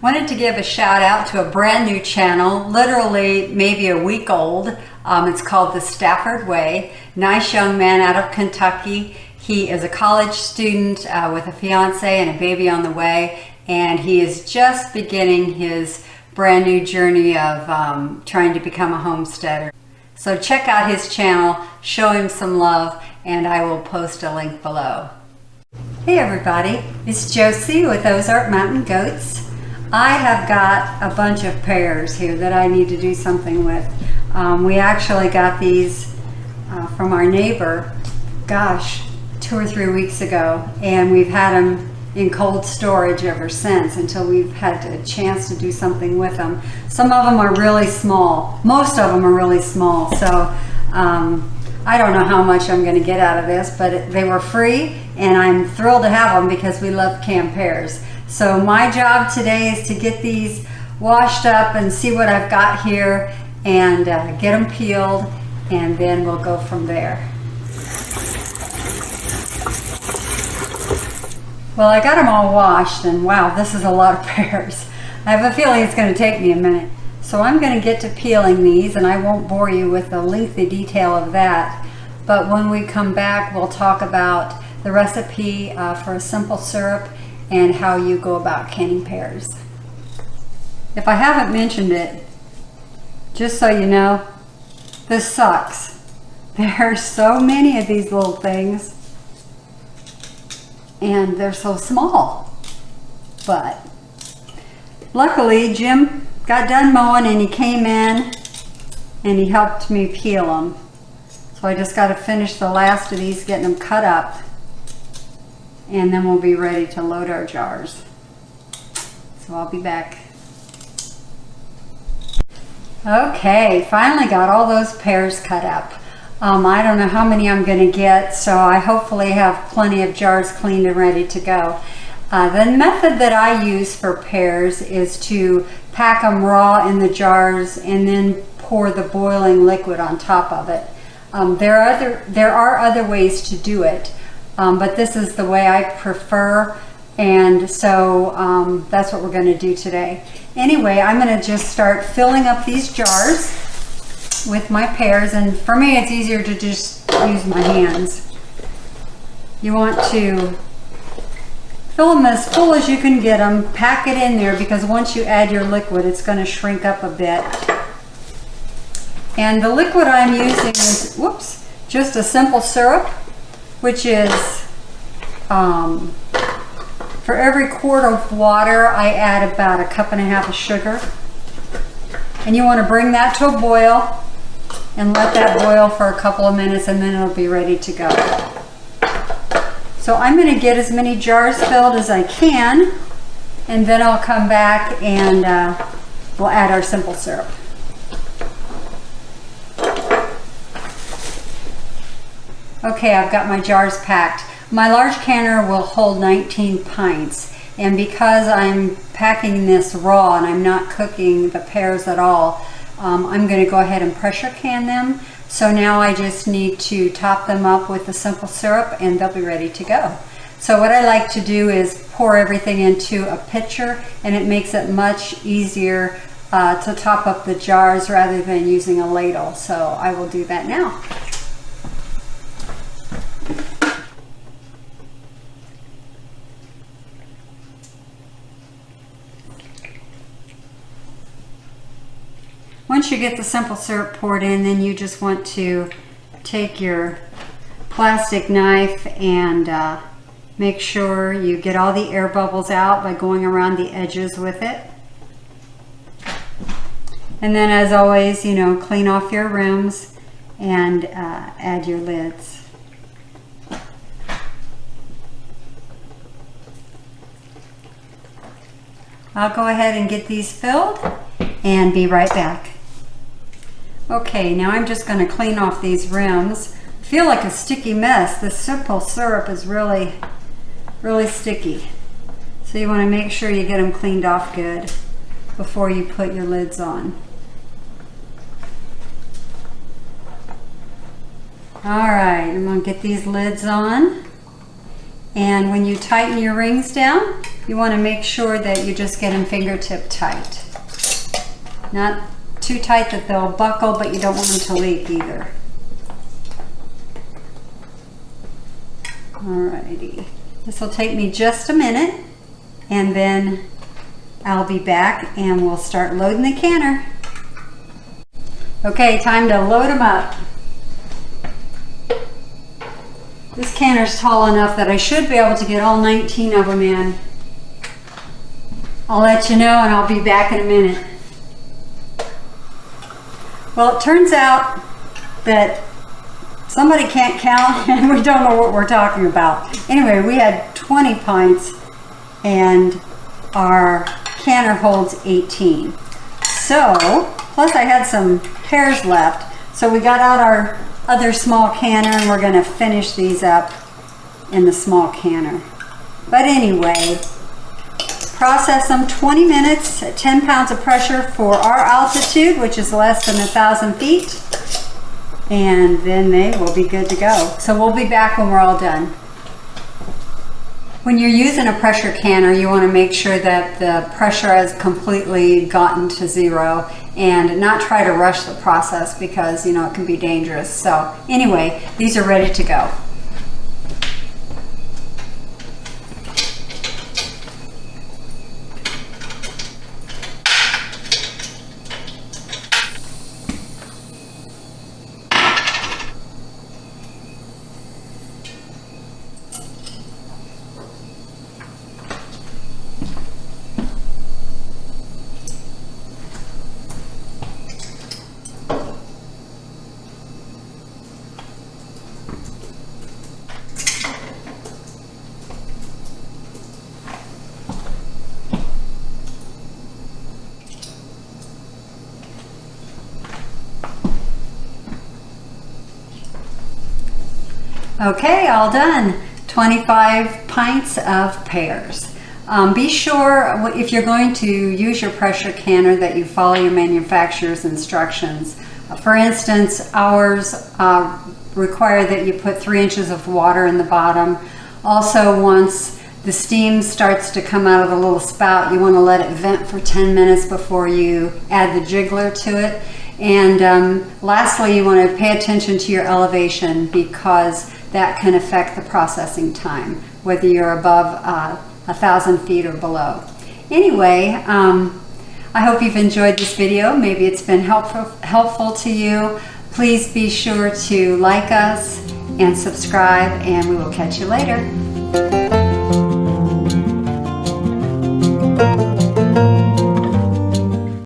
Wanted to give a shout out to a brand new channel, literally maybe a week old. It's called the Stafford Way. Nice young man out of Kentucky. He is a college student with a fiance and a baby on the way, and he is just beginning his brand new journey of trying to become a homesteader. So check out his channel, show him some love, and I will post a link below. Hey everybody, it's Josie with Ozark Mountain Goats. I have got a bunch of pears here that I need to do something with. We actually got these from our neighbor, gosh, 2 or 3 weeks ago, and we've had them in cold storage ever since until we've had a chance to do something with them. Some of them are really small. Most of them are really small, so I don't know how much I'm going to get out of this, but they were free, and I'm thrilled to have them because we love canned pears. So my job today is to get these washed up and see what I've got here and get them peeled, and then we'll go from there. Well, I got them all washed, and wow, this is a lot of pears. I have a feeling it's going to take me a minute. So I'm going to get to peeling these, and I won't bore you with the lengthy detail of that. But when we come back, we'll talk about the recipe for a simple syrup and how you go about canning pears. If I haven't mentioned it, just so you know, this sucks. There are so many of these little things, and they're so small. But luckily, Jim got done mowing and he came in and he helped me peel them. So I just got to finish the last of these, getting them cut up, and then we'll be ready to load our jars. So I'll be back. Okay, finally got all those pears cut up. I don't know how many I'm going to get, so I hopefully have plenty of jars cleaned and ready to go. The method that I use for pears is to pack them raw in the jars and then pour the boiling liquid on top of it. There are other ways to do it, but this is the way I prefer, and so that's what we're going to do today. Anyway, I'm going to just start filling up these jars with my pears, and for me it's easier to just use my hands. You want to fill them as full as you can get them, pack it in there, because once you add your liquid it's going to shrink up a bit. And the liquid I'm using is, just a simple syrup, which is, for every quart of water, I add about 1.5 cups of sugar. And you want to bring that to a boil and let that boil for a couple of minutes, and then it'll be ready to go. So I'm going to get as many jars filled as I can, and then I'll come back and we'll add our simple syrup. Okay, I've got my jars packed. My large canner will hold 19 pints, and because I'm packing this raw and I'm not cooking the pears at all, I'm going to go ahead and pressure can them. So now I just need to top them up with the simple syrup and they'll be ready to go. So what I like to do is pour everything into a pitcher, and it makes it much easier to top up the jars rather than using a ladle. So I will do that now. Once you get the simple syrup poured in, then you just want to take your plastic knife and make sure you get all the air bubbles out by going around the edges with it. And then, as always, clean off your rims and add your lids. I'll go ahead and get these filled and be right back. Okay, now I'm just going to clean off these rims. I feel like a sticky mess. The simple syrup is really sticky. So you want to make sure you get them cleaned off good before you put your lids on. All right, I'm going to get these lids on, And when you tighten your rings down, you want to make sure that you just get them fingertip tight. Not too tight that they'll buckle, but you don't want them to leak either. Alrighty, this will take me just a minute, and then I'll be back and we'll start loading the canner. Okay, time to load them up. This canner's tall enough that I should be able to get all 19 of them in. I'll let you know, and I'll be back in a minute. Well, it turns out that somebody can't count and we don't know what we're talking about. Anyway, we had 20 pints and our canner holds 18. So, plus I had some Pears left. So we got out our other small canner and we're gonna finish these up in the small canner. But anyway, process them 20 minutes at 10 pounds of pressure for our altitude, which is less than 1,000 feet. And then they will be good to go. So we'll be back when we're all done. When you're using a pressure canner, you want to make sure that the pressure has completely gotten to zero and not try to rush the process because, you know, it can be dangerous. So anyway, these are ready to go. Okay, all done. 25 pints of Pears. Be sure if you're going to use your pressure canner that you follow your manufacturer's instructions. For instance, ours require that you put 3 inches of water in the bottom. Also, once the steam starts to come out of the little spout, you want to let it vent for 10 minutes before you add the jiggler to it. And lastly, you want to pay attention to your elevation because that can affect the processing time, whether you're above 1,000 feet or below. Anyway, I hope you've enjoyed this video. Maybe it's been helpful to you. Please be sure to like us and subscribe, and we will catch you later.